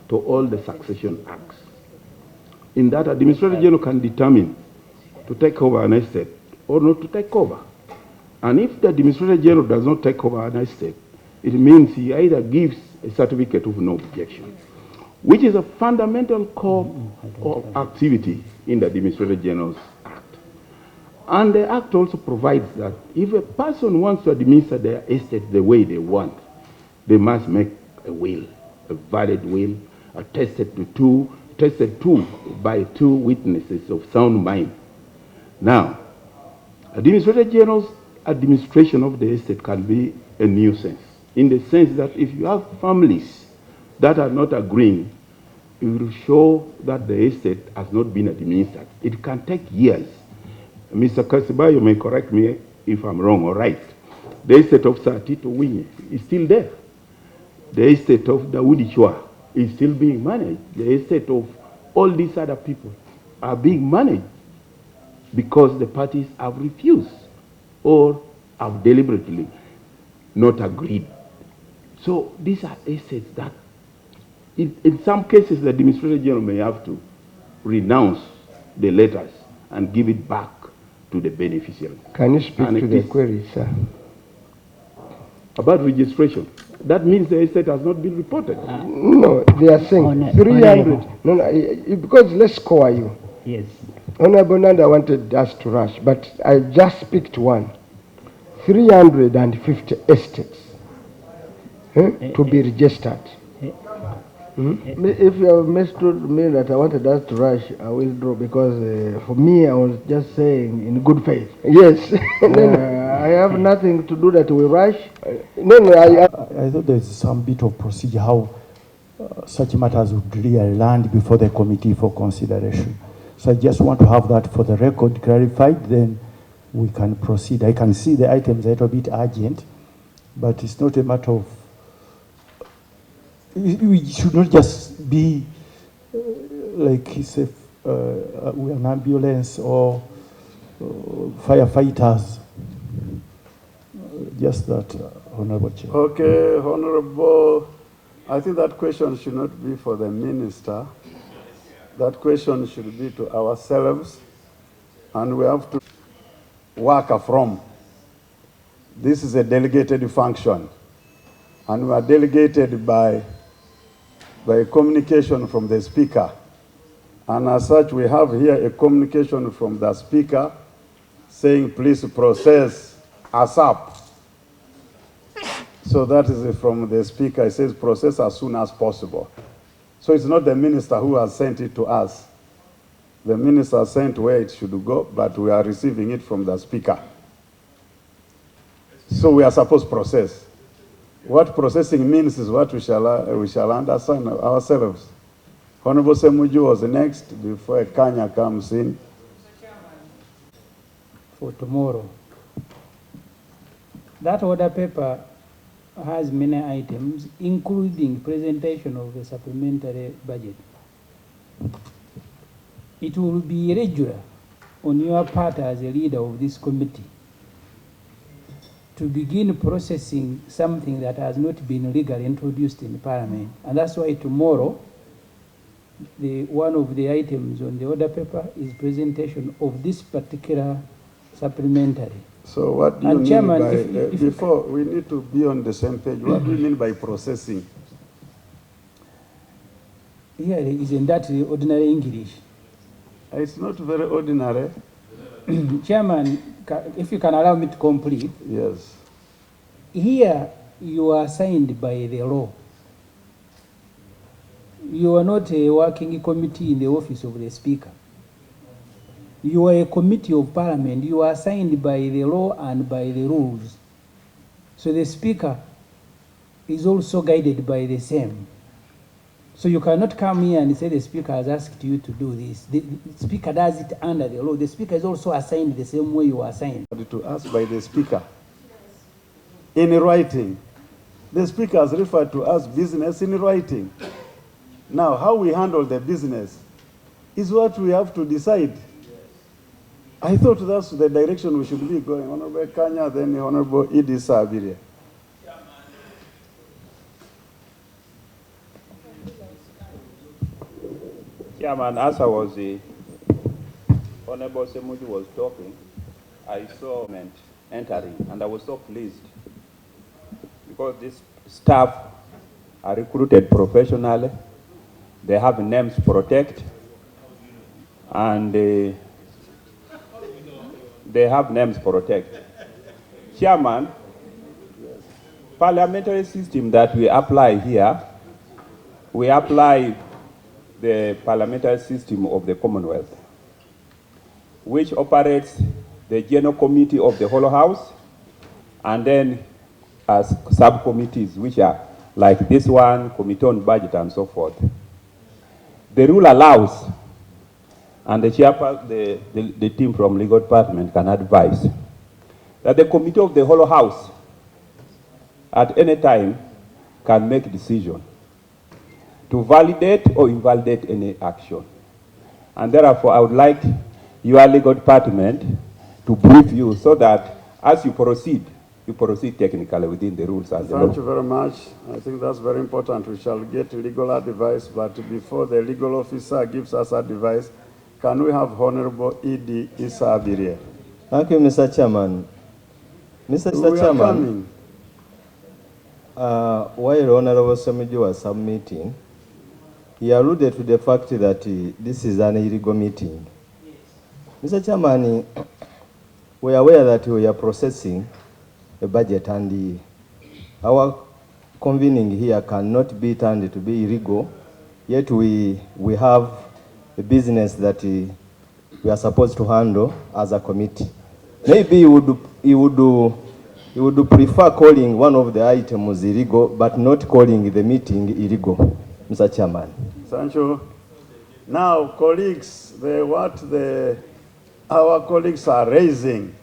to all the succession acts. In that, Administrator General can determine to take over an estate or not to take over. And if the Administrator General does not take over an estate, it means he either gives a certificate of no objection, which is a fundamental core of activity in the Administrator General's Act. And the Act also provides that if a person wants to administer their estate the way they want, they must make a will, a valid will, attested to by two witnesses of sound mind. Now, Administrator General's administration of the estate can be a nuisance, in the sense that if you have families that are not agreeing, it will show that the estate has not been administered. It can take years. Mr. Kasibayo may correct me if I'm wrong or right. The estate of Sir Tito Winye is still there. The estate of Dawoodi Chua is still being managed. The estate of all these other people are being managed because the parties have refused or have deliberately not agreed. So these are assets that, in some cases, the Administrator General may have to renounce the letters and give it back to the beneficiary. Can you speak to the query, sir? About registration, that means the estate has not been reported. No, they are saying 300. No, because let's score you. Yes. Honorable Nanda wanted us to rush, but I just picked one. 350 estates to be registered. If you have mistook me that I wanted us to rush, I will draw, because for me, I was just saying in good faith. Yes. I have nothing to do that we rush. I thought there's some bit of procedure how such matters would really land before the committee for consideration. So I just want to have that for the record clarified, then we can proceed. I can see the items a little bit urgent, but it's not a matter of, we should not just be like it's we're an ambulance or firefighters. Just that, Honorable Chair. Okay, Honorable, I think that question should not be for the minister. That question should be to ourselves, and we have to work from. This is a delegated function, and we are delegated by communication from the Speaker. And as such, we have here a communication from the Speaker saying, please process ASAP. So that is from the Speaker. It says process as soon as possible. So it's not the minister who has sent it to us. The minister sent where it should go, but we are receiving it from the Speaker. So we are supposed to process. What processing means is what we shall understand ourselves. Honorable Semuju was next before Kanya comes in. For tomorrow. That order paper has many items, including presentation of the supplementary budget. It will be irregular on your part as a leader of this committee to begin processing something that has not been legally introduced in Parliament. And that's why tomorrow, one of the items on the order paper is presentation of this particular supplementary. So what do you mean Chairman, by, before we need to be on the same page, what do you mean by processing? Here, isn't that the ordinary English? It's not very ordinary. Chairman, if you can allow me to complete. Yes. Here, you are signed by the law. You are not a working committee in the office of the Speaker. You are a committee of Parliament. You are signed by the law and by the rules. So the Speaker is also guided by the same. So you cannot come here and say the Speaker has asked you to do this. The Speaker does it under the law. The Speaker is also assigned the same way you are assigned. To us by the Speaker. In writing. The Speaker has referred to us business in writing. Now, how we handle the business is what we have to decide. I thought that's the direction we should be going. Honorable Kanya, then Honorable Idisa Abiria. Chairman, as I was Honorable Semuji was talking, I saw men entering, and I was so pleased because these staff are recruited professionally. They have names to protect, and they have names to protect. Chairman, parliamentary system that we apply here, we apply the parliamentary system of the Commonwealth, which operates the General Committee of the whole House, and then as subcommittees, which are like this one, Committee on Budget, and so forth. The rule allows, and the team from legal department can advise, that the Committee of the whole House at any time can make decision to validate or invalidate any action. And therefore, I would like your legal department to brief you so that as you proceed technically within the rules and the law. Thank you very much. I think that's very important. We shall get legal advice, but before the legal officer gives us advice, can we have Honorable E.D. Issa Abirie? Thank you, Mr. Chairman. Mr. Chairman, while Honorable Semuji was submitting, he alluded to the fact that this is an illegal meeting. Mr. Chairman, we are aware that we are processing a budget, and our convening here cannot be turned to be illegal, yet we have a business that we are supposed to handle as a committee. Maybe you would prefer calling one of the items illegal, but not calling the meeting illegal, Mr. Chairman. Thank you. Now, colleagues, our colleagues are raising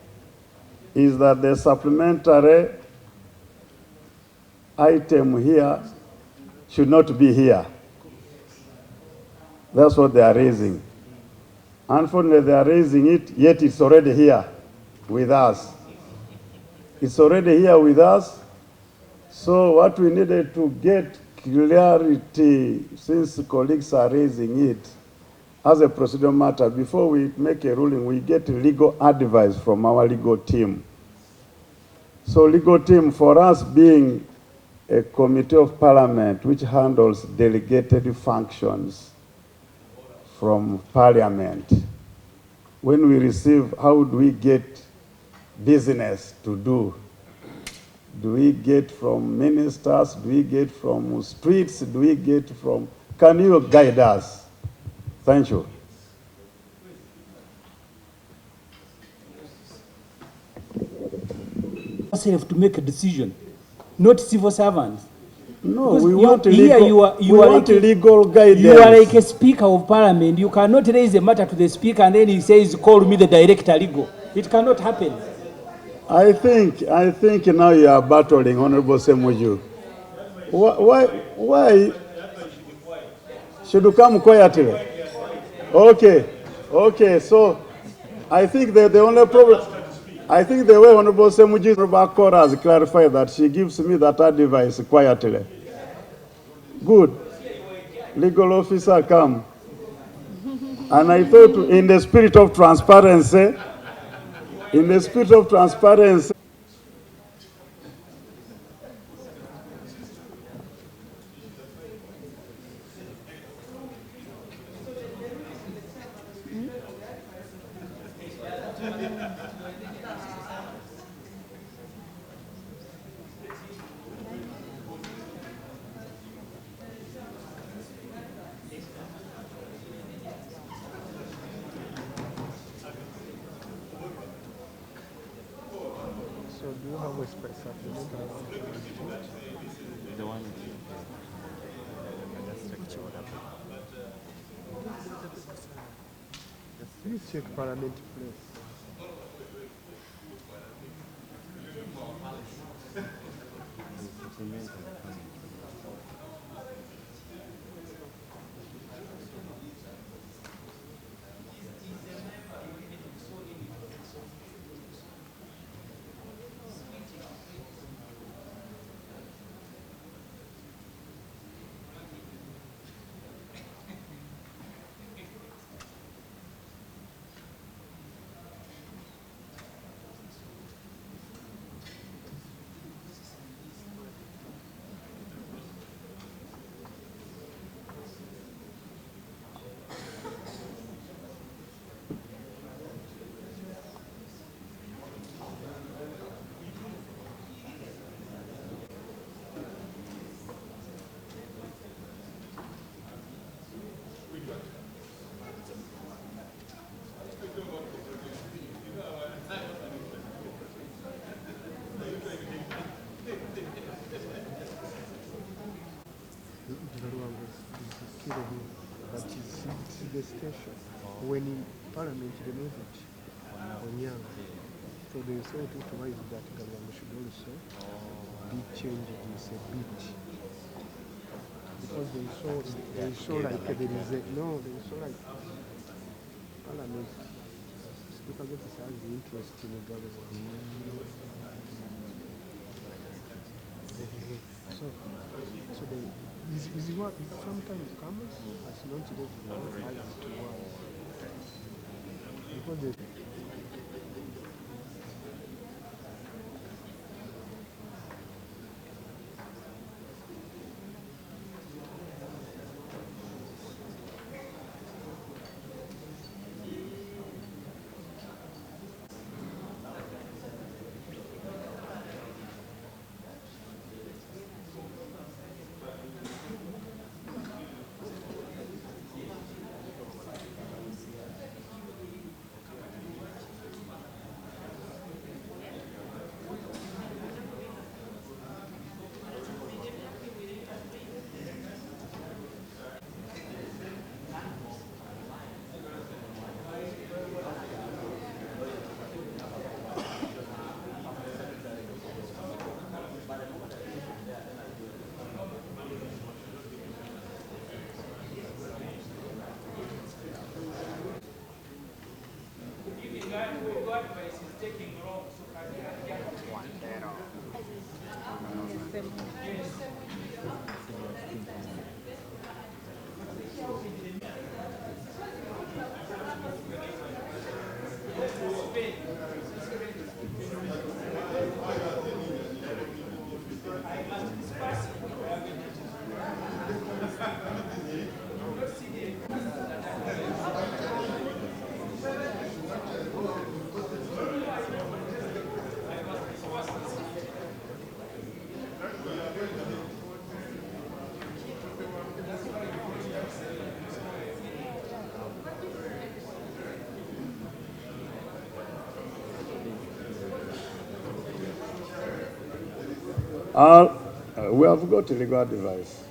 is that the supplementary item here should not be here. That's what they are raising. Unfortunately, they are raising it, yet it's already here with us. It's already here with us. So what we needed to get clarity, since colleagues are raising it, as a procedural matter, before we make a ruling, we get legal advice from our legal team. So legal team, for us being a committee of parliament which handles delegated functions from parliament, when we receive, how do we get business to do? Do we get from ministers? Do we get from streets? Do we get from, can you guide us? Thank you. Yourself to make a decision, not civil servants. No, Because we want here legal, you are like legal guidance. You are like a speaker of parliament. You cannot raise a matter to the speaker and then he says, call me the director legal. It cannot happen. I think now you are battling Honorable Semuju. Why should you come quietly? Okay, so I think that the only problem, I think the way Honorable Semuji Kora has clarified that she gives me that advice quietly. Good. Legal officer, come. And I thought in the spirit of transparency, So do you have a supplementary? The one You check parliament place. Kilobin, but it's the station. When in Parliament they move it on Young. So they said it was that government should also be changed this a bit. Because they saw like there is a, no, they saw like Parliament, Speaker gets has the interest in the government. So they, is what sometimes comes as not to as it was. Because they, we have got legal advice.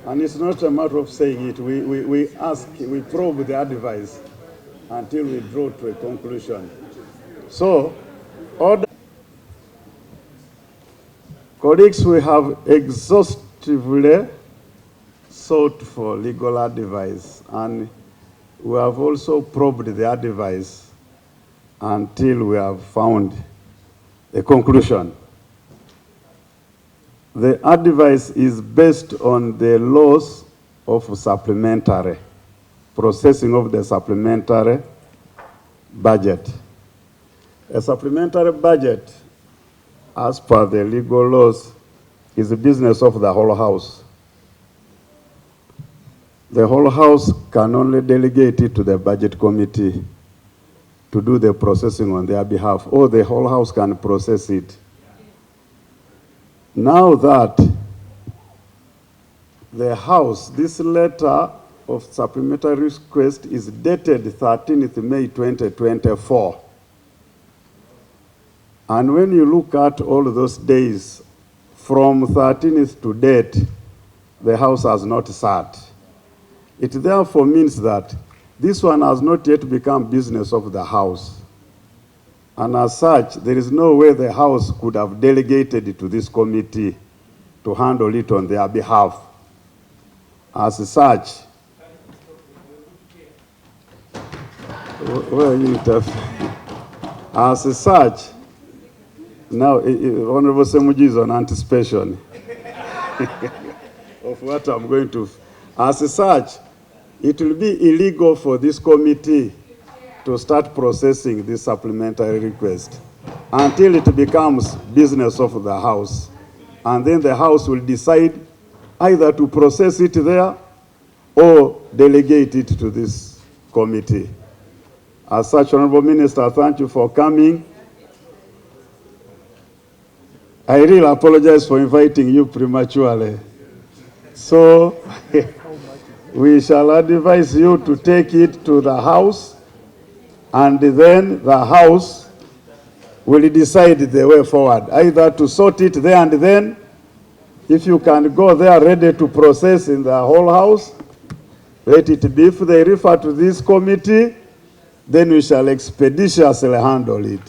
And it's not a matter of saying it. We ask, we probe the advice until we draw to a conclusion. So, colleagues, we have exhaustively sought for legal advice, and we have also probed the advice until we have found a conclusion. The advice is based on the laws of supplementary, processing of the supplementary budget. A supplementary budget, as per the legal laws, is the business of the whole House. The whole House can only delegate it to the budget committee to do the processing on their behalf, or the whole House can process it. Now that the House, this letter of supplementary request is dated 13th May 2024. And when you look at all those days, from 13th to date, the House has not sat. It therefore means that this one has not yet become business of the House. And as such, there is no way the House could have delegated it to this committee to handle it on their behalf. As such, as such, now, Honorable Semuji is on anticipation of what I'm going to. As such, it will be illegal for this committee to start processing this supplementary request until it becomes business of the House. And then the House will decide either to process it there or delegate it to this committee. As such, Honorable Minister, thank you for coming. I really apologize for inviting you prematurely. So we shall advise you to take it to the House, and then the House will decide the way forward, either to sort it there and then, if you can go there ready to process in the whole House, let it be. If they refer to this committee, then we shall expeditiously handle it.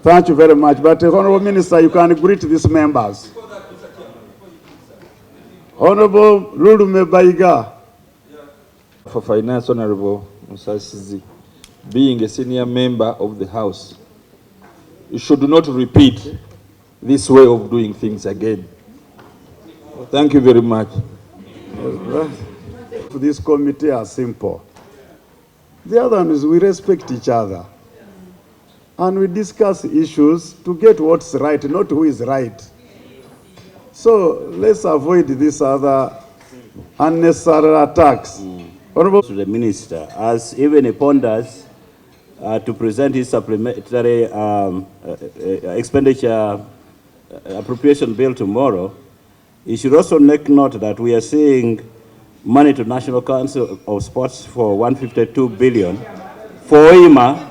Thank you very much. But Honorable Minister, you can greet these members. Honorable Lulume Baiga. For Finance, Honorable Musasizi, being a senior member of the House, you should not repeat this way of doing things again. Thank you very much. This committee are simple. The other one is we respect each other. And we discuss issues to get what's right, not who is right. So let's avoid this other unnecessary attacks. Honorable to the minister, as even he ponders to present his supplementary expenditure appropriation bill tomorrow, he should also make note that we are seeing money to National Council of Sports for 152 billion for OIMA,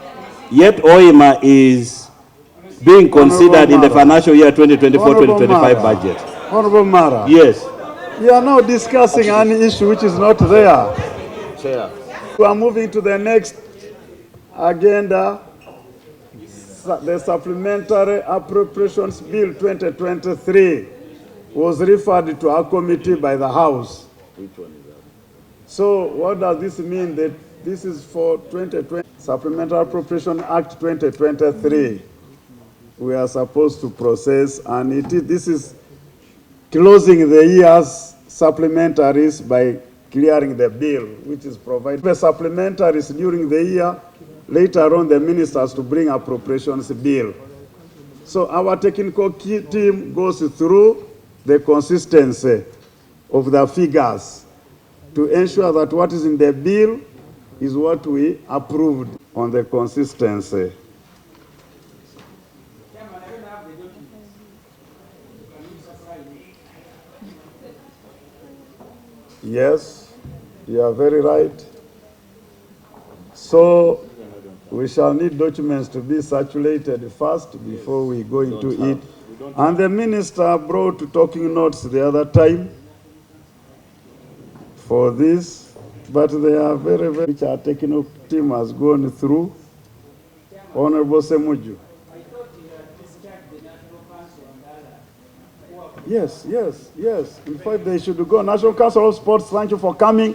yet OIMA is being considered in the financial year 2024-2025 budget. Honorable Mara. Yes. You are now discussing an issue which is not there. Chair. We are moving to the next agenda, the Supplementary Appropriations Bill 2023 was referred to our committee by the House. Which one is that? So what does this mean? That this is for 2020 Supplementary Appropriation Act 2023. We are supposed to process, and this is closing the year's supplementaries by clearing the bill, which is provided. The supplementaries during the year, later on the ministers to bring appropriations bill. So our technical team goes through the consistency of the figures to ensure that what is in the bill is what we approved on the consistency. Yes, you are very right. So we shall need documents to be circulated first before we go into it. And the minister brought talking notes the other time for this, but they are very, which our technical team has gone through. Honorable Semuju. Yes. In fact, they should go. National Council of Sports, thank you for coming.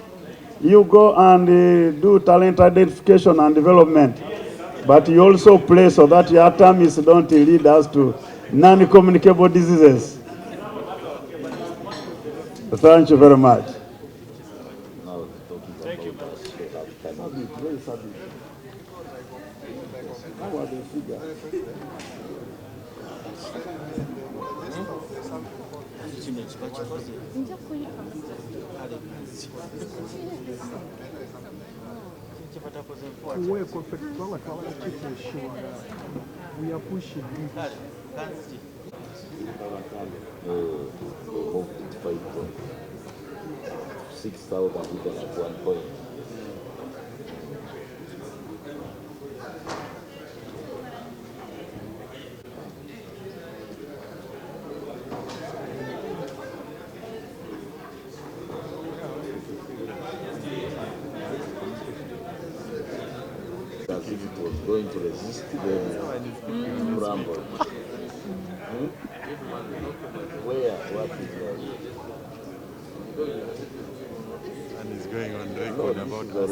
You go and do talent identification and development. But you also play so that your terms don't lead us to non-communicable diseases. Thank you very much. Thank you. How are the figures? We are pushing it. 6,000 even at one point. As if it was going to resist the rumble. Where? What is that? And he's going on record about us.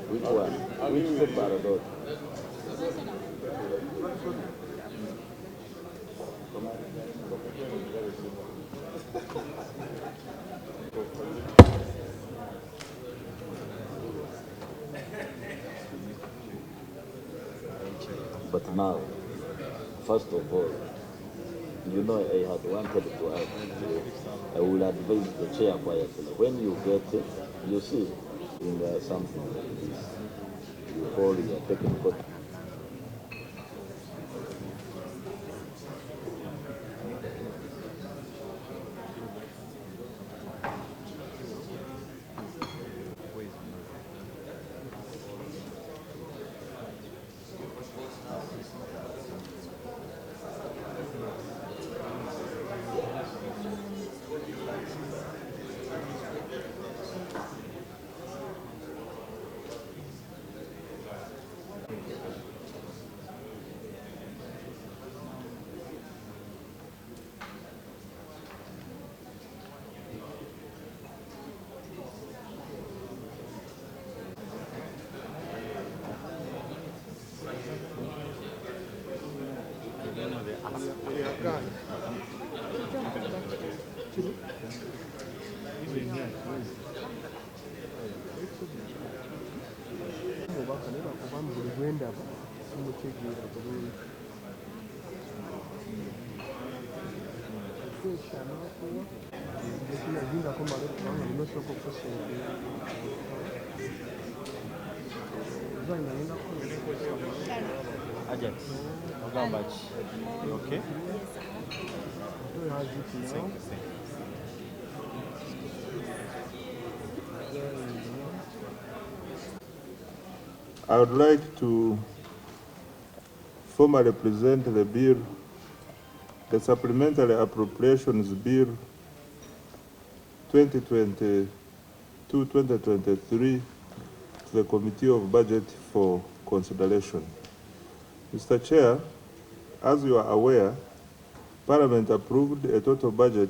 Which one? Which is the paradox? But now, first of all, you know, I had wanted to ask you, I will advise the chair quietly. When you get it, you see, in something like this, you call your technical. Omubaka naye bakubamu buli bwendaba simutegeera bulungi. Ekyanakuwa ekinazingako malo kubanga nina osooka okukusengera ozange nagenda Ajax, ogamba ki? Okay. I would like to formally present the bill, the Supplementary Appropriations Bill 2022-2023 to the Committee of Budget for consideration. Mr. Chair, as you are aware, Parliament approved a total budget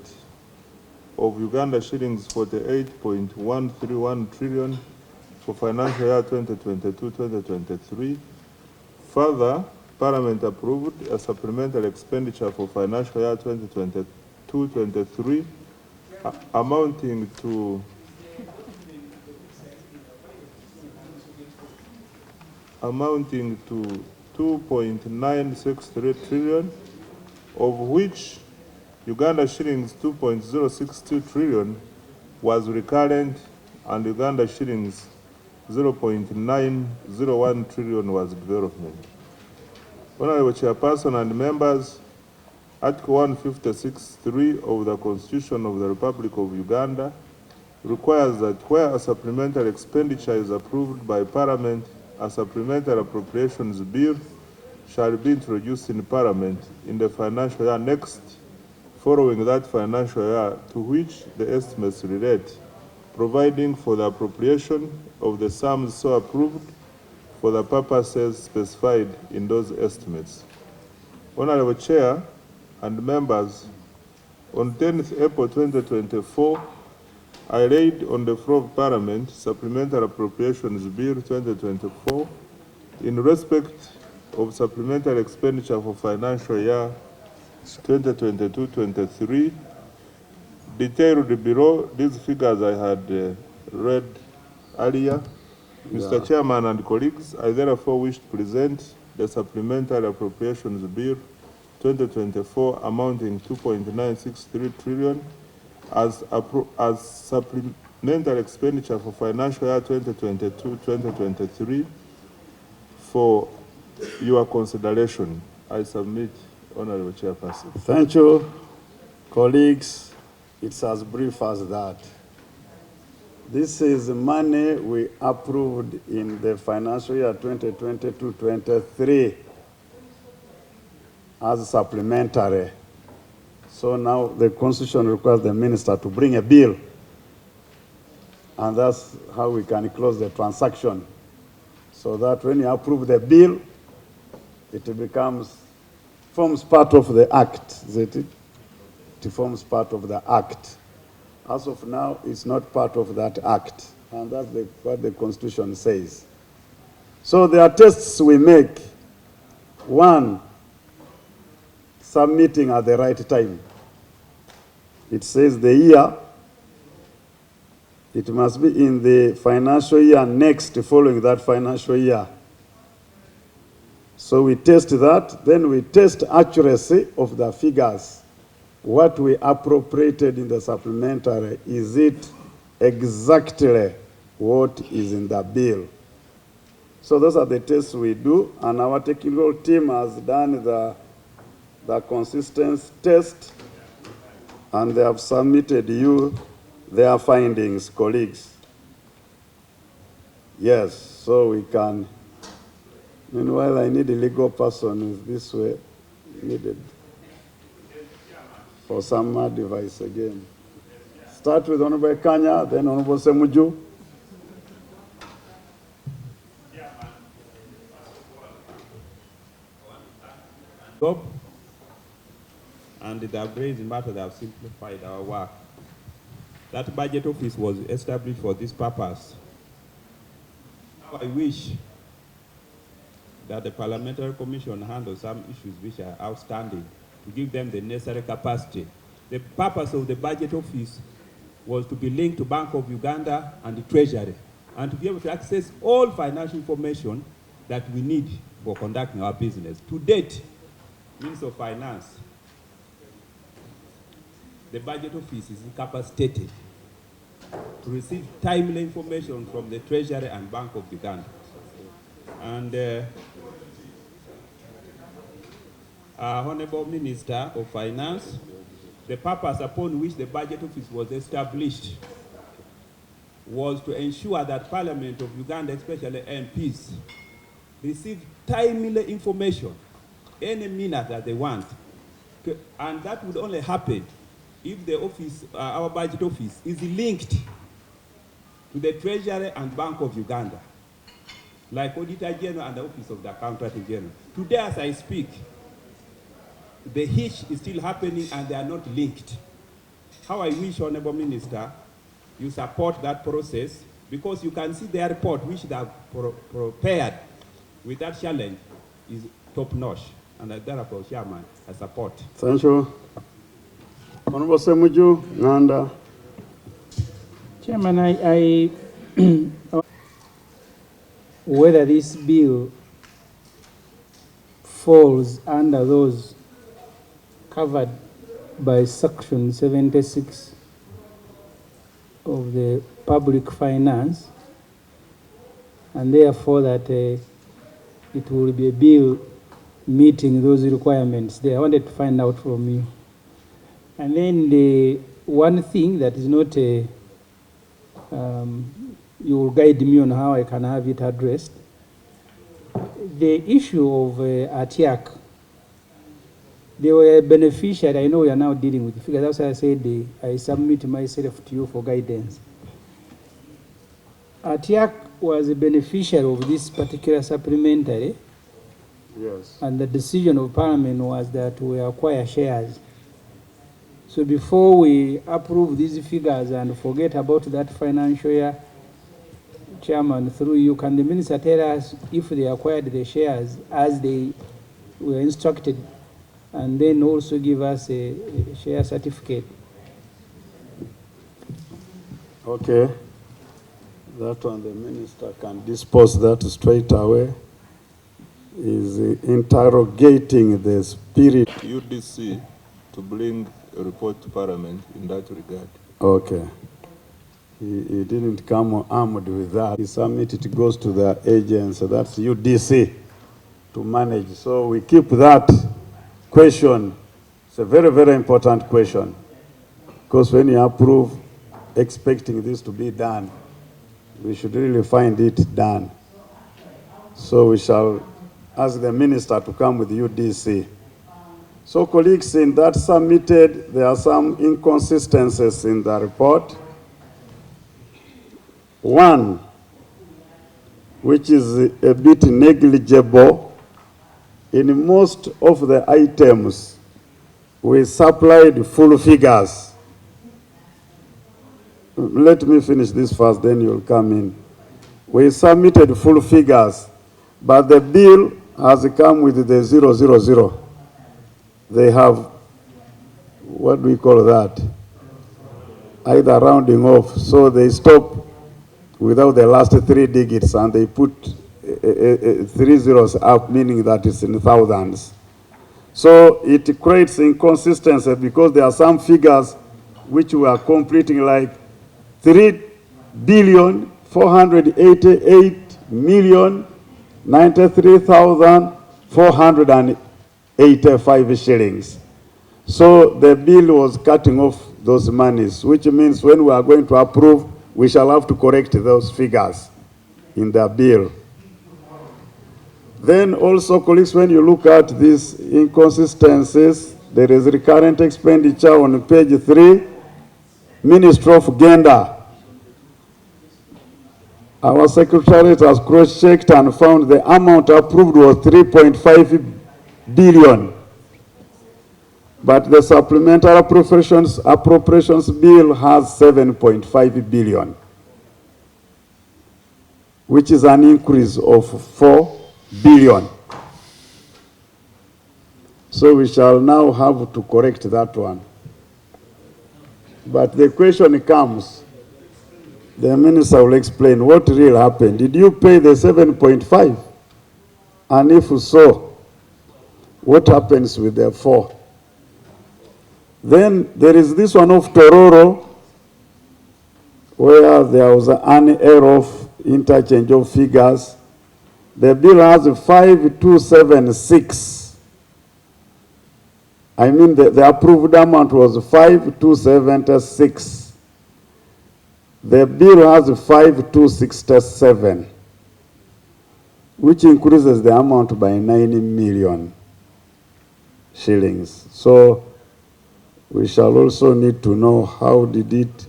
of Uganda shillings 48.131 trillion for financial year 2022-2023. Further, Parliament approved a supplementary expenditure for financial year 2022-23 amounting to amounting to 2.963 trillion, of which Uganda shillings 2.062 trillion was recurrent and Uganda shillings 0.901 trillion was development. Honorable Chairperson and members, Article 156(3) of the Constitution of the Republic of Uganda requires that where a supplementary expenditure is approved by Parliament, a supplementary appropriations bill shall be introduced in Parliament in the financial year next following that financial year to which the estimates relate, providing for the appropriation of the sums so approved for the purposes specified in those estimates. Honorable Chair and members, on 10th April 2024, I laid on the floor of Parliament Supplementary Appropriations Bill 2024 in respect of supplementary expenditure for financial year 2022-23. Detailed below these figures I had read earlier. Mr. Chairman and colleagues, I therefore wish to present the Supplementary Appropriations Bill 2024 amounting 2.963 trillion as supplementary expenditure for financial year 2022-2023 for your consideration. I submit, Honorable Chairperson. Thank you, colleagues. It's as brief as that. This is money we approved in the financial year 2022-23 as supplementary. So now the Constitution requires the minister to bring a bill, and that's how we can close the transaction, so that when you approve the bill, it forms part of the act, isn't it? It forms part of the act. As of now, it's not part of that act, and that's what the Constitution says. So there are tests we make. One, submitting at the right time. It says the year, it must be in the financial year next following that financial year. So we test that, then we test accuracy of the figures. What we appropriated in the supplementary, is it exactly what is in the bill? So those are the tests we do, and our technical team has done the consistency test, and they have submitted you their findings, colleagues. Yes, so we can. Meanwhile, I need a legal person who is this way needed for some advice again. Start with Honorable Kanya, then Honorable Semuju. And the upgrades in matter have simplified our work. That budget office was established for this purpose. Now I wish that the Parliamentary Commission handle some issues which are outstanding to give them the necessary capacity. The purpose of the budget office was to be linked to Bank of Uganda and the Treasury, and to be able to access all financial information that we need for conducting our business. To date, Minister of Finance, the budget office is incapacitated to receive timely information from the Treasury and Bank of Uganda. And Honorable Minister of Finance, the purpose upon which the budget office was established was to ensure that Parliament of Uganda, especially MPs, receive timely information any minute that they want. And that would only happen if the office, our budget office, is linked to the Treasury and Bank of Uganda, like Auditor General and the Office of the Accountant General. Today, as I speak, the hitch is still happening and they are not linked. How I wish, Honorable Minister, you support that process, because you can see their report, which they have prepared with that challenge, is top-notch. And therefore, Chairman, I support. Thank you. Honorable Semuju, Nganda. Chairman, whether this bill falls under those covered by Section 76 of the Public Finance, and therefore that it will be a bill meeting those requirements there. I wanted to find out from you. And then the one thing that is not a, you will guide me on how I can have it addressed. The issue of ATIAC, they were a beneficiary. I know we are now dealing with the figures. That's why I said I submit myself to you for guidance. ATIAC was a beneficiary of this particular supplementary. Yes. And the decision of Parliament was that we acquire shares. So before we approve these figures and forget about that financial year, Chairman, through you, can the Minister tell us if they acquired the shares as they were instructed, and then also give us a share certificate? Okay. That one, the Minister can dispose that straight away. Is interrogating the spirit UDC to bring a report to Parliament in that regard. Okay. He didn't come armed with that. He submitted, it goes to the agency, that's UDC, to manage. So we keep that question. It's a very, very important question. Because when you approve, expecting this to be done, we should really find it done. So we shall ask the Minister to come with UDC. So colleagues, in that submitted, there are some inconsistencies in the report. One, which is a bit negligible, in most of the items, we supplied full figures. Let me finish this first, then you'll come in. We submitted full figures, but the bill has come with the 000. They have, what do we call that? Either rounding off, so they stop without the last 3 digits, and they put 3 zeros up, meaning that it's in thousands. So it creates inconsistency because there are some figures which we are completing, like 3,488,093,485 shillings. So the bill was cutting off those monies, which means when we are going to approve, we shall have to correct those figures in the bill. Then also, colleagues, when you look at these inconsistencies, there is recurrent expenditure on page 3, Ministry of Gender. Our Secretariat has cross-checked and found the amount approved was 3.5 billion. But the supplementary appropriations bill has 7.5 billion, which is an increase of 4 billion. So we shall now have to correct that one. But the question comes, the minister will explain what really happened. Did you pay the 7.5? And if so, what happens with the 4? Then there is this one of Tororo, where there was an error of interchange of figures. The bill has 5276. I mean, the approved amount was 5276. The bill has 5267, which increases the amount by 9 million shillings. So we shall also need to know how did it,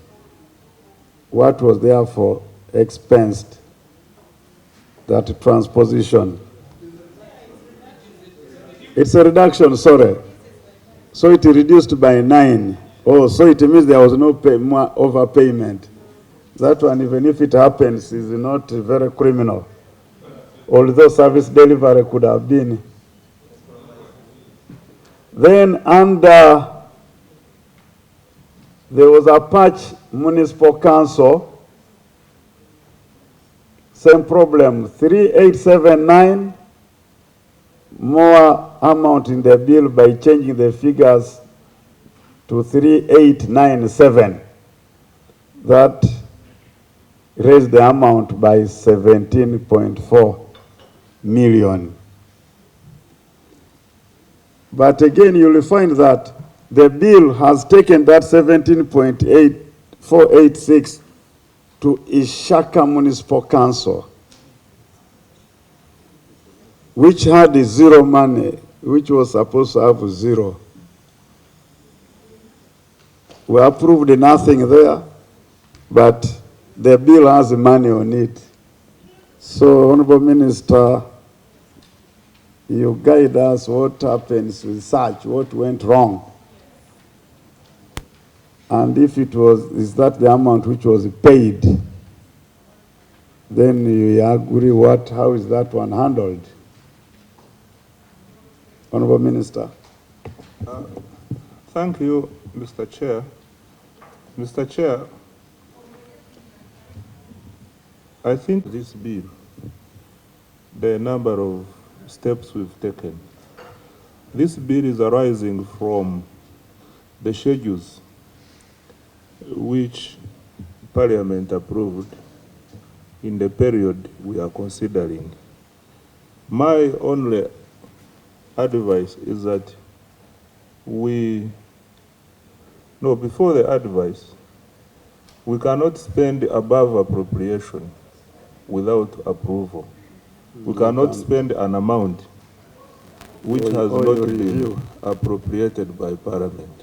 what was therefore expensed, that transposition. It's a reduction, sorry. So it reduced by 9. Oh, so it means there was no more overpayment. That one, even if it happens, is not very criminal. Although service delivery could have been. Then under, there was a patch municipal council, same problem, 3879, more amount in the bill by changing the figures to 3897. That raised the amount by 17.4 million. But again, you'll find that the bill has taken that 17.8486 to Ishaka Municipal Council, which had zero money, which was supposed to have zero. We approved nothing there, but the bill has money on it. So, Honorable Minister, you guide us what happens with such, what went wrong. And if it was, is that the amount which was paid, then you agree what, how is that one handled? Honorable Minister. Thank you, Mr. Chair. Mr. Chair, I think this bill, the number of steps we've taken, this bill is arising from the schedules which Parliament approved in the period we are considering. My only advice is that before the advice, we cannot spend above appropriation without approval. We cannot spend an amount which has not been appropriated by Parliament.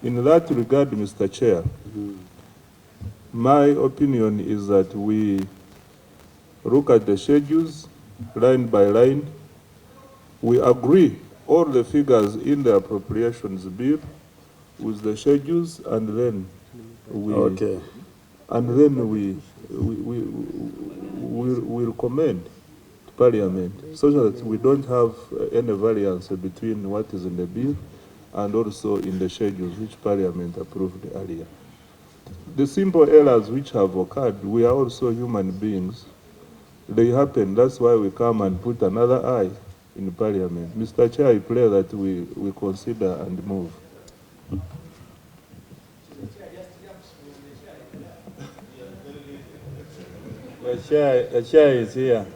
In that regard, Mr. Chair, my opinion is that we look at the schedules line by line. We agree all the figures in the appropriations bill with the schedules, and then we we recommend to Parliament so that we don't have any variance between what is in the bill and also in the schedules which Parliament approved earlier. The simple errors which have occurred, we are also human beings. They happen, that's why we come and put another eye in Parliament. Mr. Chair, I pray that we consider and move. The chair is here.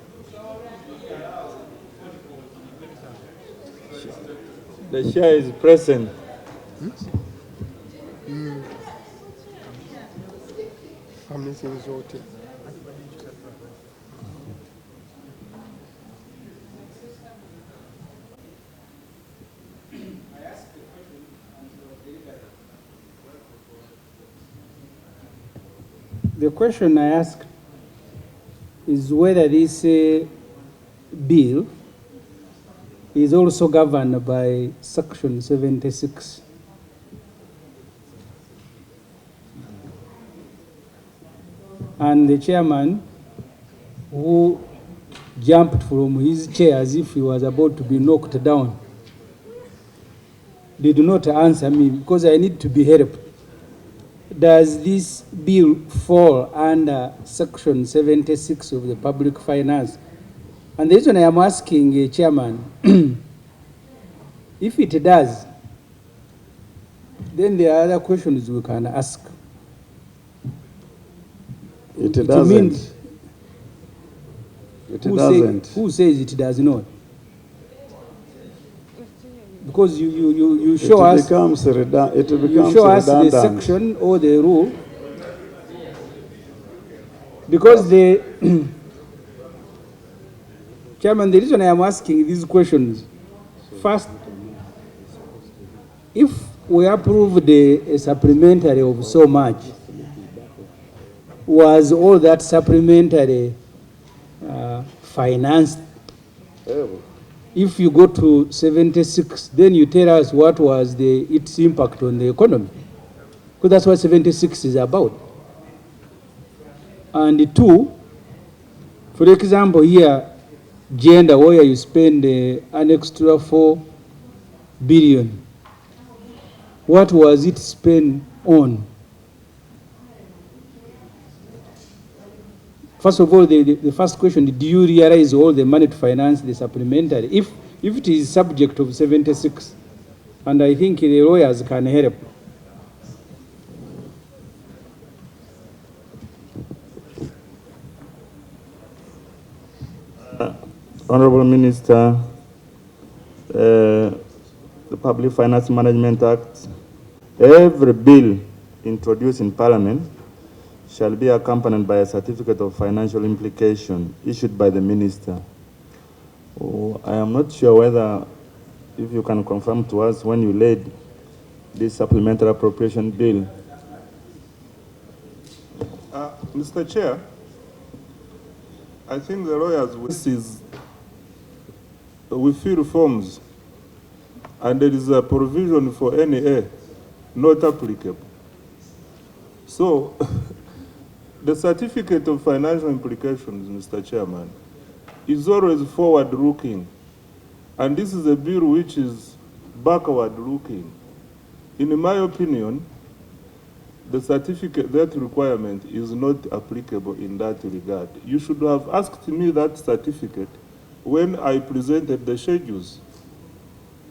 The chair is present. Hamisi zote. The question I asked is whether this bill is also governed by Section 76. And the chairman, who jumped from his chair as if he was about to be knocked down, did not answer me because I need to be helped. Does this bill fall under section 76 of the Public Finance? And the reason I am asking, Chairman, if it does, then there are other questions we can ask. It doesn't. It doesn't. Who says it does not? Because you show us. It becomes redundant. You show us the section or the rule. Because the Chairman, the reason I am asking these questions, first, if we approved a supplementary of so much, was all that supplementary financed? If you go to 76, then you tell us what was its impact on the economy, because that's what 76 is about. And two, for example, here, gender, where you spend an extra 4 billion, what was it spent on? First of all, the first question, do you realize all the money to finance the supplementary? If it is subject of 76, and I think the lawyers can help. Honorable Minister, the Public Finance Management Act, every bill introduced in Parliament shall be accompanied by a certificate of financial implication issued by the Minister. I am not sure whether, if you can confirm to us when you laid this supplementary appropriation bill. Mr. Chair, I think the lawyers, this is, we fill forms, and there is a provision for NA not applicable. So, the certificate of financial implications, Mr. Chairman, is always forward-looking, and this is a bill which is backward-looking. In my opinion, the certificate, that requirement is not applicable in that regard. You should have asked me that certificate when I presented the schedules.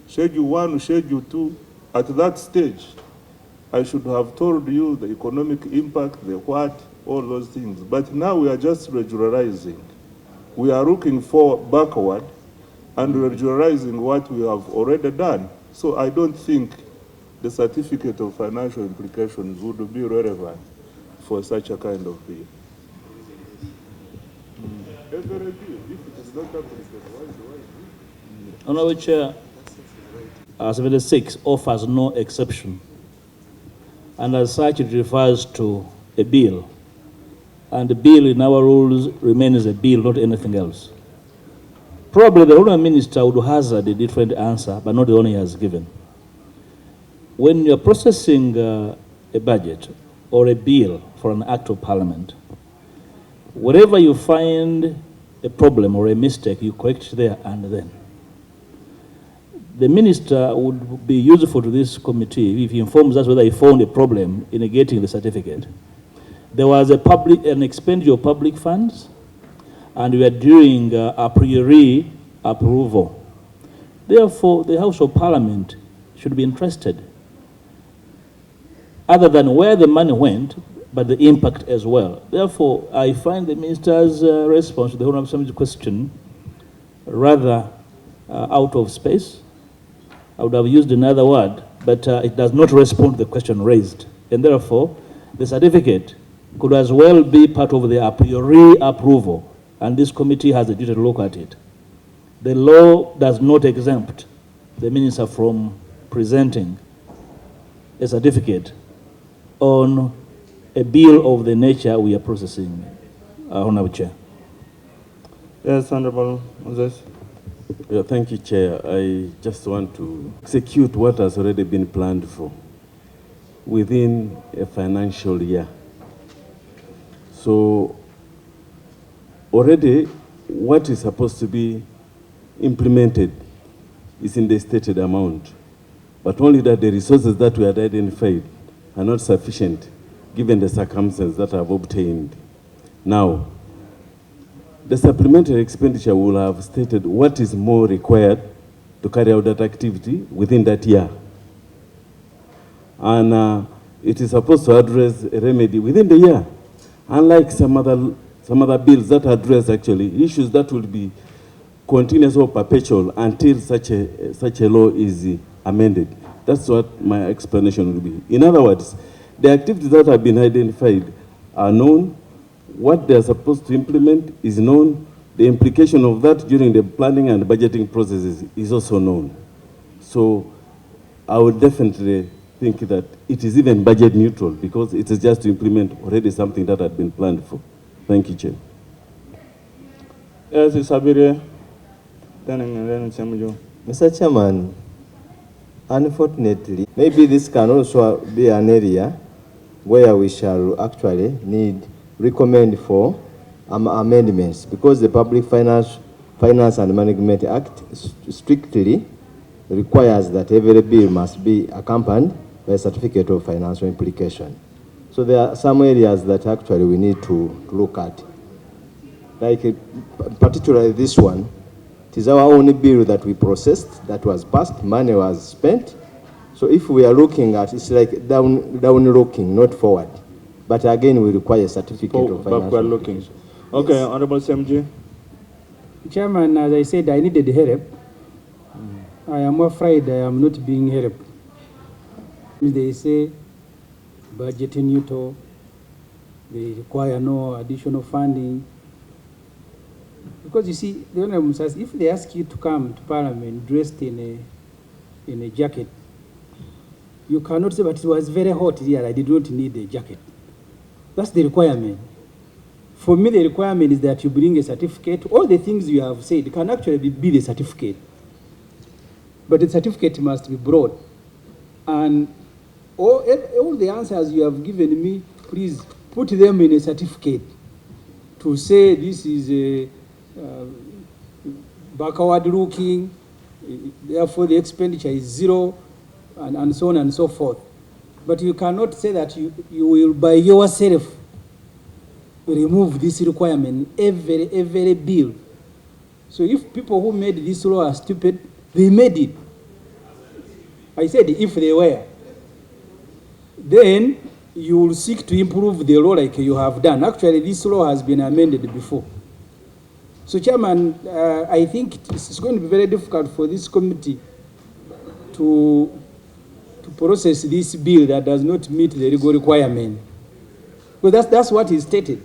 Schedule 1, Schedule 2, at that stage, I should have told you the economic impact, the what, all those things. But now we are just regularizing. We are looking backward and regularizing what we have already done. So I don't think the certificate of financial implications would be relevant for such a kind of bill. Every bill, if it is not applicable, why? Honorable Chair, 76 offers no exception, and as such it refers to a bill, and the bill in our rules remains a bill, not anything else. Probably the Honourable Minister would hazard a different answer, but not the one he has given. When you're processing a budget or a bill for an act of parliament, wherever you find a problem or a mistake, you correct there and then. The minister would be useful to this committee if he informs us whether he found a problem in getting the certificate. There was an expenditure of public funds, and we are doing a priori approval. Therefore, the House of Parliament should be interested, other than where the money went, but the impact as well. Therefore, I find the minister's response to the Honourable Assembly's question rather out of space. I would have used another word, but it does not respond to the question raised. And therefore, the certificate could as well be part of the a priori approval, and this committee has a duty to look at it. The law does not exempt the minister from presenting a certificate on a bill of the nature we are processing, Honourable Chair. Yes, Honourable Moses. Yeah, thank you, Chair. I just want to execute what has already been planned for within a financial year. So already what is supposed to be implemented is in the stated amount. but only that the resources that we had identified are not sufficient given the circumstances that I've obtained. Now, the supplementary expenditure will have stated what is more required to carry out that activity within that year. And it is supposed to address a remedy within the year, unlike some other bills that address actually issues that will be continuous or perpetual until such a law is amended. That's what my explanation will be. In other words, the activities that have been identified are known. What they are supposed to implement is known. The implication of that during the planning and budgeting processes is also known. So I would definitely think that it is even budget neutral because it is just to implement already something that had been planned for. Thank you, Chair. Yes, Sabire. Mr. Chairman, unfortunately, maybe this can also be an area where we shall actually recommend for amendments, because the Public Finance and Management Act strictly requires that every bill must be accompanied by a certificate of financial implication. So there are some areas that actually we need to look at. Like particularly this one, it is our only bill that we processed, that was passed, money was spent. So if we are looking at, it's like down looking, not forward. But again, we require a certificate of financial looking. Okay, yes. Honorable CMG. Chairman, as I said, I needed help. I am afraid I am not being helped. They say budget neutral, they require no additional funding. Because you see, the Honorable says, if they ask you to come to Parliament dressed in a jacket, you cannot say, but it was very hot here, I did not need a jacket. That's the requirement. For me, the requirement is that you bring a certificate. All the things you have said can actually be the certificate. But the certificate must be brought. And all the answers you have given me, please put them in a certificate to say this is a backward looking, therefore the expenditure is zero, and so on and so forth. But you cannot say that you will by yourself remove this requirement every bill. So if people who made this law are stupid, they made it. I said if they were. Then you will seek to improve the law like you have done. Actually, this law has been amended before. So, Chairman, I think it's going to be very difficult for this committee to process this bill that does not meet the legal requirement. Well, that's what is stated.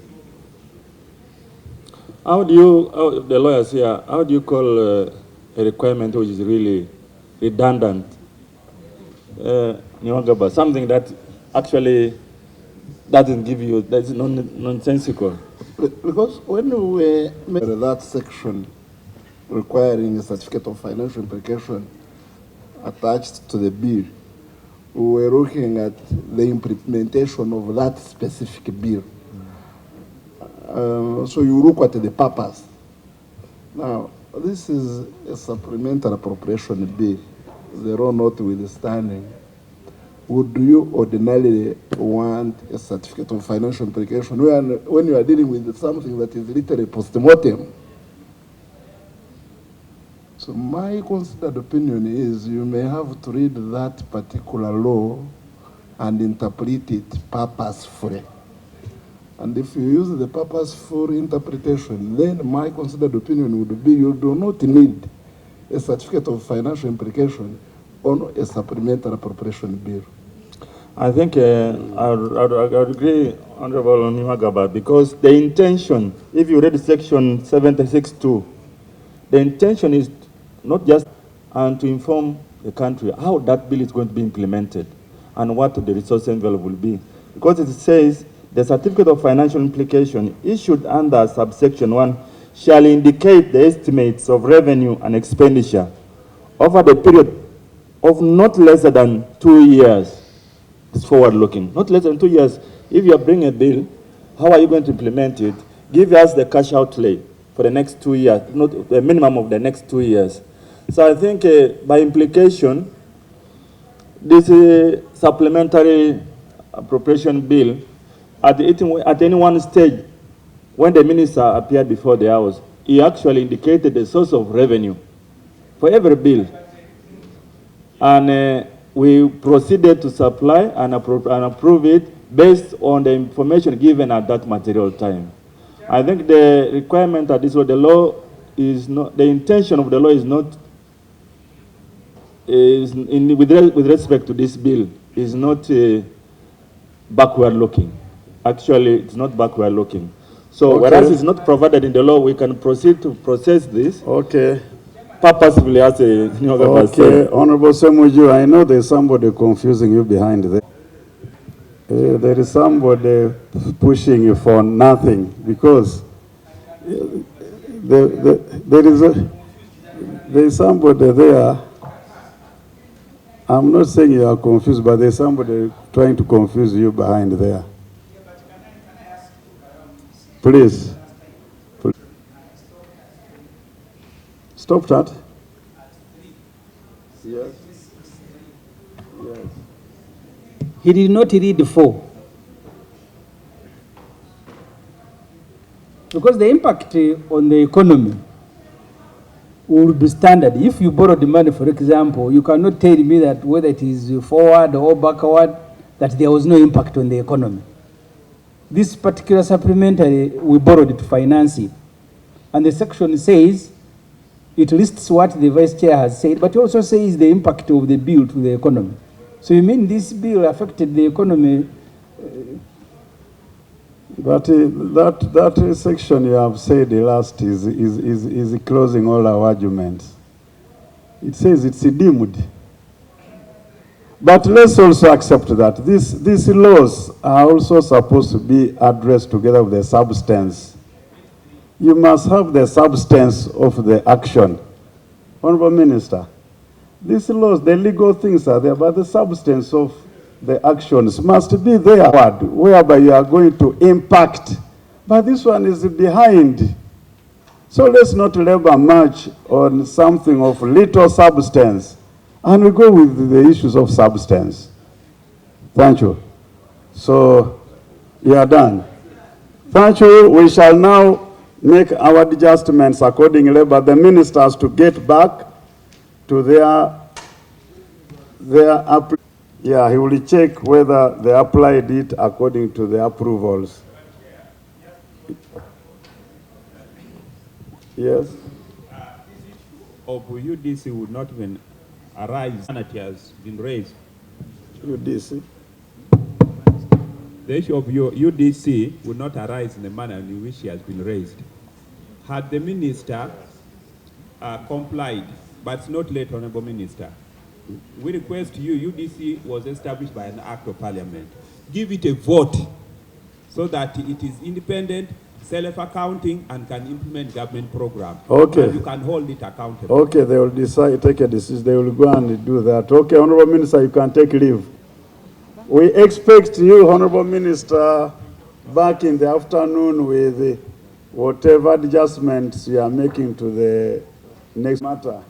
How do you, the lawyers here, how do you call a requirement which is really redundant? Something that actually doesn't give you, that's nonsensical. Because when we made that section requiring a certificate of financial implication attached to the bill, we were looking at the implementation of that specific bill. So you look at the purpose. Now, this is a supplementary appropriation bill, the law notwithstanding. Would you ordinarily want a certificate of financial implication when you are dealing with something that is literally post-mortem? So my considered opinion is you may have to read that particular law and interpret it purposefully. And if you use the purposeful interpretation, then my considered opinion would be you do not need a certificate of financial implication on a supplementary appropriation bill. I think I would agree, Honorable Onimagaba, because the intention, if you read section 76.2, the intention is not just to inform the country how that bill is going to be implemented and what the resource envelope will be. Because it says the certificate of financial implication issued under subsection 1 shall indicate the estimates of revenue and expenditure over the period of not less than 2 years. It's forward-looking. Not less than 2 years. If you are bringing a bill, how are you going to implement it? Give us the cash outlay for the next 2 years, not the minimum of the next 2 years. So I think by implication, this supplementary appropriation bill, at any one stage, when the minister appeared before the House, he actually indicated the source of revenue for every bill. And we proceeded to supply and approve it based on the information given at that material time. I think the requirement at this law, the law is not, the intention of the law is not, with respect to this bill, is not backward looking. Actually, it's not backward looking. So whereas it's not provided in the law, we can proceed to process this. Okay. Purposefully, as a Okay, Honorable Semuju, I know there's somebody confusing you behind there. There is somebody pushing you for nothing because there is somebody there. I'm not saying you are confused, but there's somebody trying to confuse you behind there. Please. Stop that. Yes. Yes. He did not read 4. Because the impact on the economy will be standard. If you borrow the money, for example, you cannot tell me that whether it is forward or backward, that there was no impact on the economy. This particular supplementary, we borrowed it to finance it. And the section says, it lists what the Vice Chair has said, but it also says the impact of the bill to the economy. So you mean this bill affected the economy? But that section you have said the last is closing all our arguments. It says it's deemed. But let's also accept that these laws are also supposed to be addressed together with the substance. You must have the substance of the action. Honorable Minister, these laws, the legal things are there, but the substance of the actions must be there, whereby you are going to impact. But this one is behind. So let's not labor much on something of little substance, and we go with the issues of substance. Thank you. So, you are done. Thank you. We shall now make our adjustments accordingly, but the ministers to get back to their yeah, he will check whether they applied it according to the approvals. Yes? Of UDC would not even arise, and it has been raised. UDC? The issue of your UDC would not arise in the manner in which it has been raised. Had the minister complied, but not late, Honorable Minister, we request you, UDC was established by an act of parliament. Give it a vote so that it is independent, self-accounting, and can implement government programs. Okay. And you can hold it accountable. Okay, they will decide, take a decision. They will go and do that. Okay, Honorable Minister, you can take leave. We expect you, Honorable Minister, back in the afternoon with whatever adjustments you are making to the next matter.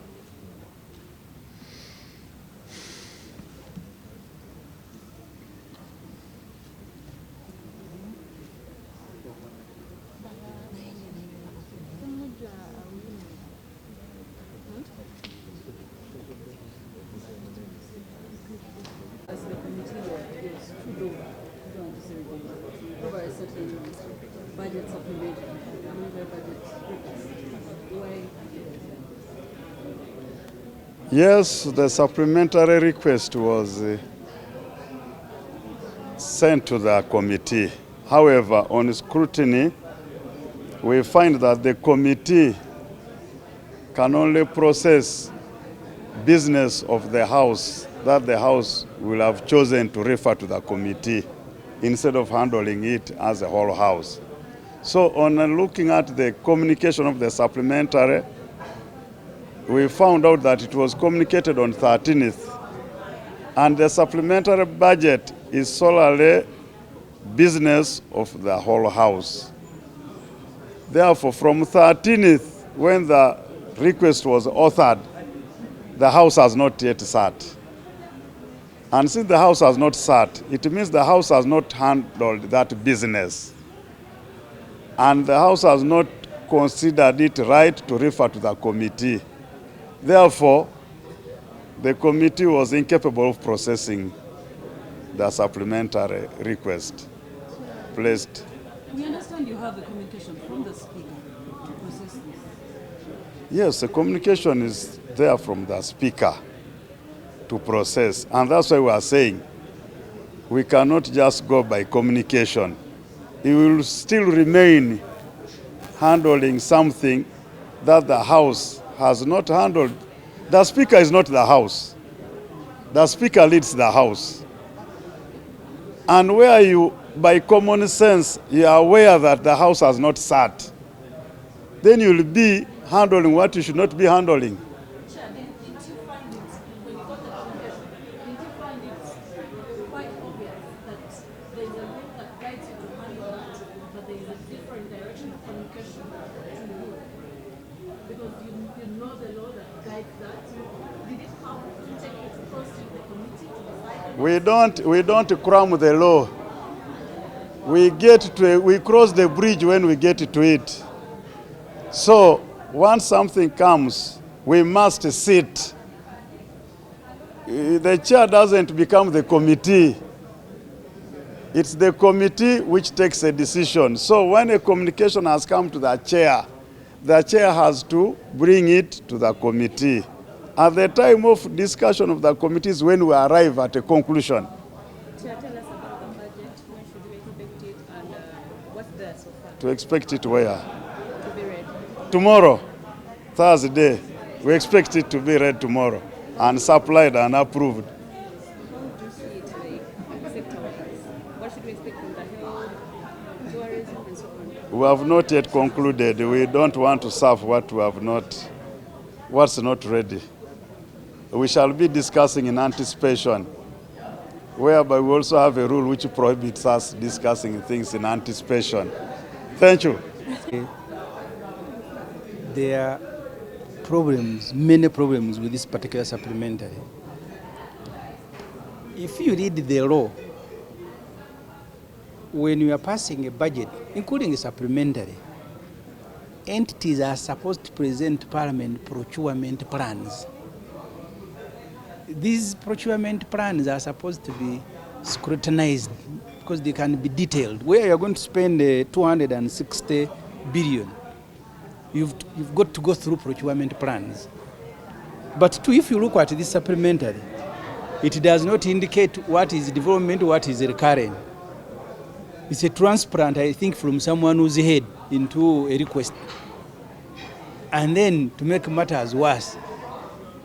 Budget supplementary. Yes, the supplementary request was sent to the committee. However, on scrutiny, we find that the committee can only process business of the House that the House will have chosen to refer to the committee instead of handling it as a whole House. So on looking at the communication of the supplementary, we found out that it was communicated on 13th, and the supplementary budget is solely business of the whole House. Therefore, from 13th, when the request was authored, the House has not yet sat. And since the House has not sat, it means the House has not handled that business. And the House has not considered it right to refer to the committee. Therefore, the committee was incapable of processing the supplementary request placed. We understand you have a communication from the Speaker to process this. Yes, the communication is there from the Speaker to process. And that's why we are saying we cannot just go by communication. He will still remain handling something that the House has not handled. The Speaker is not the House. The Speaker leads the House. And where you, by common sense, you are aware that the House has not sat, then you will be handling what you should not be handling. Chair, didn't you find it, when you got the communication, didn't you find it quite obvious that there is a law that guides you to handle that, but there is a different direction of communication to you? Because you know the law that guides that. Did it have to take it across to the committee to decide? We don't cram the law. We cross the bridge when we get to it. So once something comes, we must sit. The chair doesn't become the committee. It's the committee which takes a decision. So when a communication has come to the chair has to bring it to the committee. At the time of discussion of the committee is when we arrive at a conclusion. Chair, tell us about the budget. When should we expect it, and what's there so far? To expect it where? To be read. Tomorrow, Thursday. We expect it to be read tomorrow and supplied and approved. How do you see it sector-wise? What should we expect from the health, tourism, and so on? We have not yet concluded. We don't want to serve what's not ready. We shall be discussing in anticipation, whereby we also have a rule which prohibits us discussing things in anticipation. Thank you. There are problems, many problems with this particular supplementary. If you read the law, when you are passing a budget, including a supplementary, entities are supposed to present to Parliament procurement plans. These procurement plans are supposed to be scrutinized because they can be detailed. Where you're going to spend 260 billion, you've got to go through procurement plans. But too, if you look at this supplementary, it does not indicate what is development, what is recurring. It's a transplant, I think, from someone who's head into a request. And then, to make matters worse,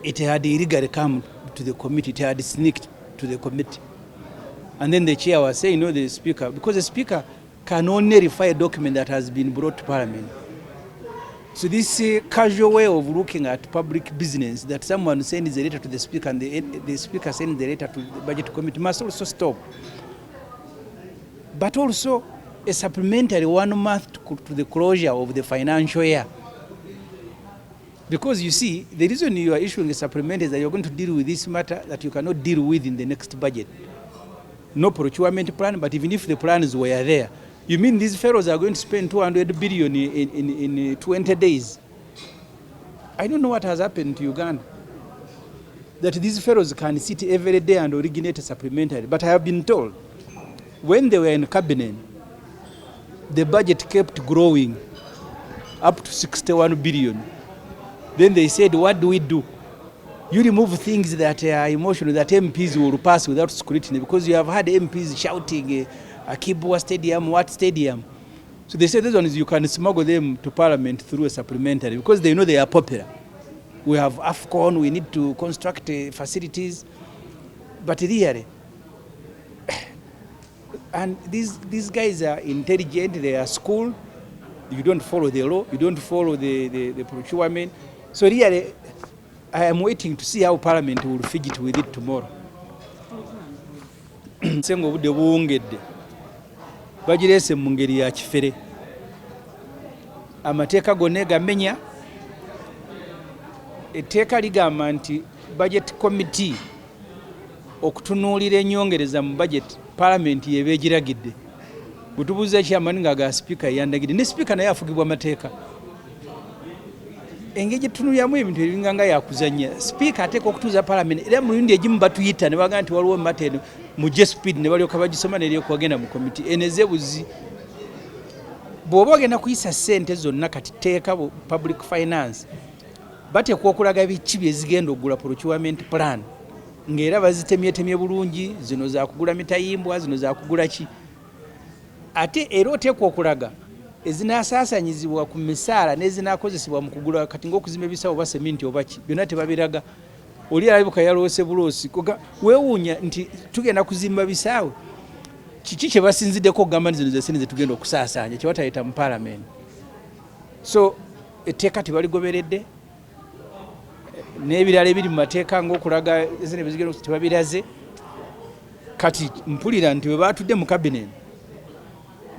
it had illegally come to the committee, it had sneaked to the committee. And then the chair was saying, no, the Speaker, because the Speaker can only refer a document that has been brought to Parliament. So this casual way of looking at public business, that someone sends a letter to the Speaker and the Speaker sends the letter to the Budget Committee, must also stop. But also a supplementary 1 month to the closure of the financial year. Because you see, the reason you are issuing a supplement is that you're going to deal with this matter that you cannot deal with in the next budget. No procurement plan, but even if the plans were there, you mean these fellows are going to spend 200 billion in 20 days? I don't know what has happened to Uganda, that these fellows can sit every day and originate a supplementary. But I have been told, when they were in cabinet, the budget kept growing up to 61 billion. Then they said, what do we do? You remove things that are emotional, that MPs will pass without scrutiny, because you have had MPs shouting, Akibwa Stadium, what stadium? So they said, these ones you can smuggle them to Parliament through a supplementary, because they know they are popular. We have AFCON, we need to construct facilities. But really, and these guys are intelligent, they are schooled. You don't follow the law, you don't follow the procurement. So really, I am waiting to see how Parliament will fidget with it tomorrow. Sengo bude buwongedde bagirese mu ngeri ya kifere, amateeka gonna gamenya. Etteeka ligamba nti budget committee okutunuulira ennyongereza mu budget parliament yeba egiragidde. Butubuuza chairman ng'aga speaker yandagidde ne speaker naye afugibwa amateeka. Engeri gye tutunuuliramu ebintu ebinga nga yakuzannya speaker ateeka okutuuza parliament era mulundi egimu batuyita ne bagaa nti waliwo mata eno mujje speed ne balyoka bagisoma neryokwagenda mu komiti enezebuzi. Bw'oba ogenda kuyisa ssente zonna kati teeka public finance bateekwa okulaga biki byezigenda okugula procurement plan ng'era bazitemyetemye bulungi, zino za kugula mitayimbwa, zino za kugula ki. Ate era oteekwa okulaga ezinaasaasanyizibwa ku misaala n'ezinaakozesebwa mu kugula kati ng'okuzimba ebisawo oba seminti oba ki byonna tebabiraga. Oli alabuka yaloose buloosi weewuunya nti tugenda kuzimba bisaawe kiki kye basinziddeko okugamba nti zino ze ssente ze tugenda okusaasaanya kye batayita mu parliament. So etteeka tebaligoberedde n'ebirala ebiri mu mateeka ng'okulaga ssente bezigenda tebabiraze. Kati mpulira nti bwe baatudde mu cabinet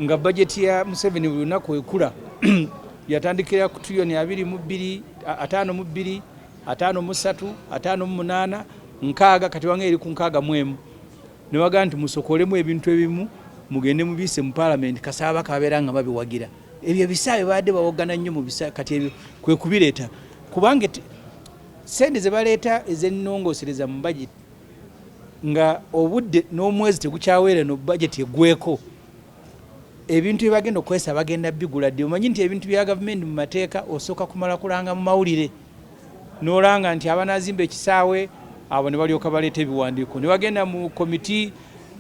nga bajeti ya Museveni buli lunaku ekula yatandikira ku trilioni 22, 52, 53, 58, nkaaga kati wange eri ku nkaaga mwemu. Ne wagaa nti musokolemu ebintu ebimu mugende mubise mu parliament kasaba kabeera nga babiwagira. Ebyo bisaawe baadde bawogana nnyo mu bisaawe kati ebyo kwe kubireeta kubanga sente ze baleeta ez'ennongoosereza mu budget nga obudde n'omwezi tegukyaweera no budget eggweko. Ebintu byebagenda okwesa bagenda bigula dde. Omanyi nti ebintu bya gavumenti mu mateeka osooka kumala kulanga mu mawulire n'olanga nti abanazimba ekisaawe abo ne balyoka baleeta ebiwandiiko ne bagenda mu komiti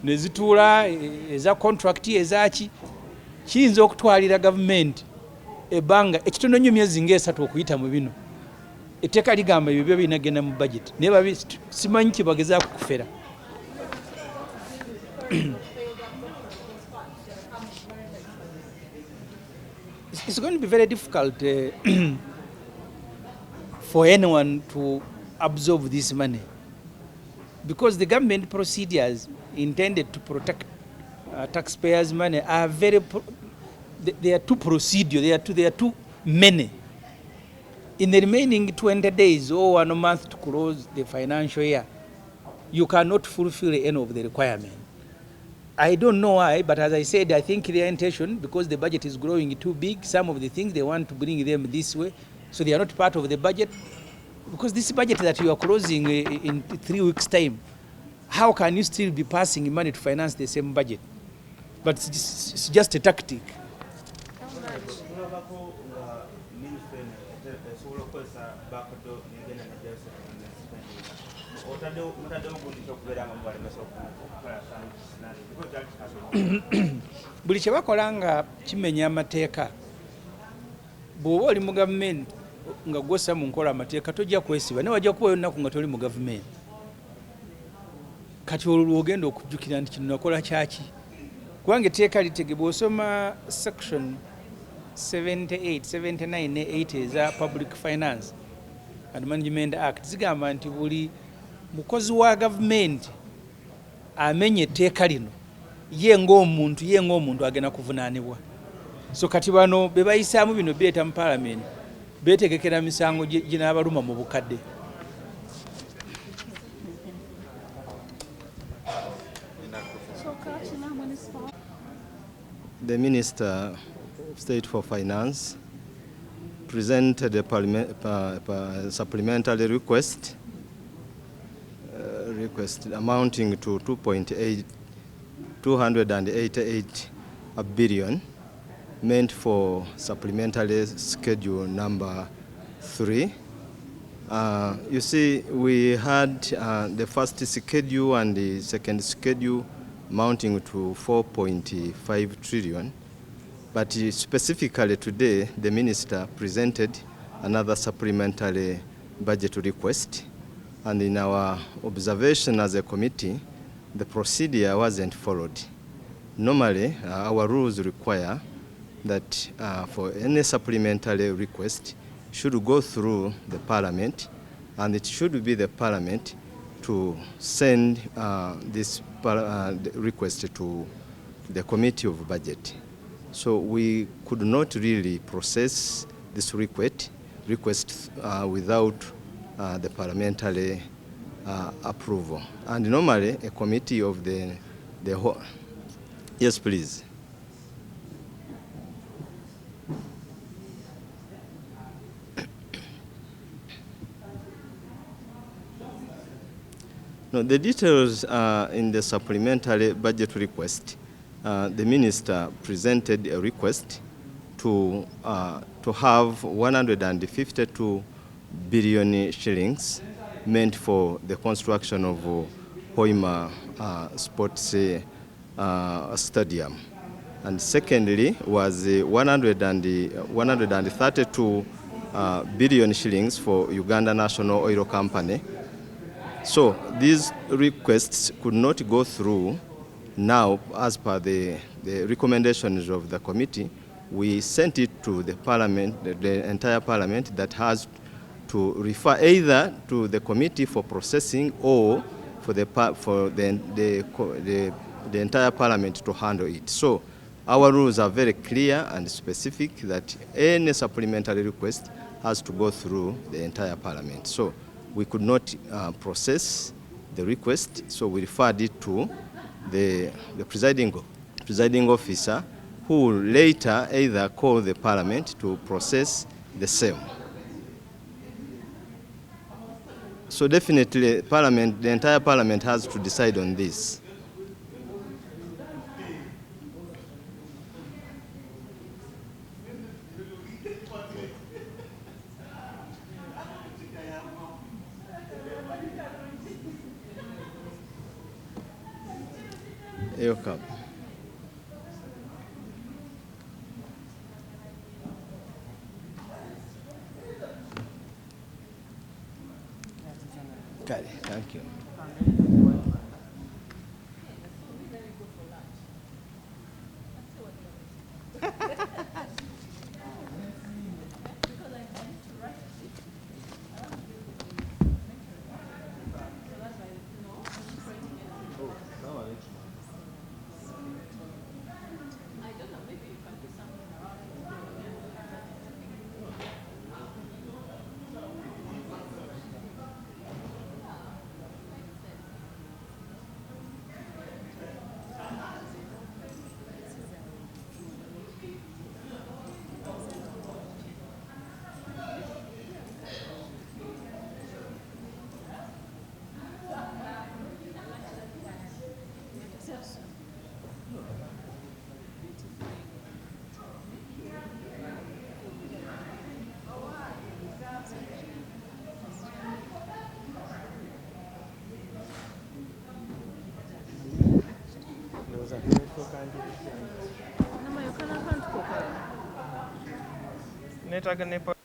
ne zituula eza contract ezaki. Kiyinza okutwalira gavumenti ebbanga ekitono nnyo myezi ng'esatu okuyita mu bino. Etteeka ligamba ebyo binagenda mu budget naye simanyi kye bagezaako kufera. It's going to be very difficult for anyone to absorb this money because the government procedures intended to protect taxpayers' money are they are too procedural, they are too many. In the remaining 20 days or 1 month to close the financial year, you cannot fulfill any of the requirements. I don't know why, but as I said, I think their intention, because the budget is growing too big, some of the things they want to bring them this way, so they are not part of the budget. Because this budget that you are closing in 3 weeks' time, how can you still be passing money to finance the same budget? But it's just a tactic. Buli kye bakola nga kimenya amateeka bw'oba oli mu gavumenti nga gwossa mu nkola amateeka tojja kwesiba naye wajja kubayo nnaku nga toli mu gavumenti. Kati olwo ogenda okujjukira nti kino nakola kyaki kubanga etteeka litegebwa osoma section 78, 79 ne 80 eza Public Finance and Management Act zigamba nti buli mukozi wa gavumenti amenye etteeka lino ye ng'omuntu agenda kuvunaanibwa. So kati bano be bayisaamu bino bireeta mu parliament beetegekera misango ginaabaluma mu bukadde. The Minister of State for Finance presented a supplementary request amounting to 288 billion meant for supplementary schedule number 3. You see, we had the first schedule and the second schedule amounting to 4.5 trillion. But specifically today, the minister presented another supplementary budget request. And in our observation as a committee, the procedure wasn't followed. Normally, our rules require that for any supplementary request should go through the parliament, and it should be the parliament to send this request to the committee of budget. So we could not really process this request without the parliamentary approval. And normally a committee of the whole. Yes, please. No, the details are in the supplementary budget request. The minister presented a request to have 152 billion shillings meant for the construction of Hoima Sports Stadium. And secondly was 132 billion shillings for Uganda National Oil Company. So these requests could not go through now as per the recommendations of the committee. We sent it to the parliament, the entire parliament, that has to refer either to the committee for processing or for the entire parliament to handle it. So our rules are very clear and specific that any supplementary request has to go through the entire parliament. So we could not process the request, so we referred it to the presiding officer, who will later either call the parliament to process the same. So definitely parliament, the entire parliament has to decide on this. Welcome. Okay, thank you. Network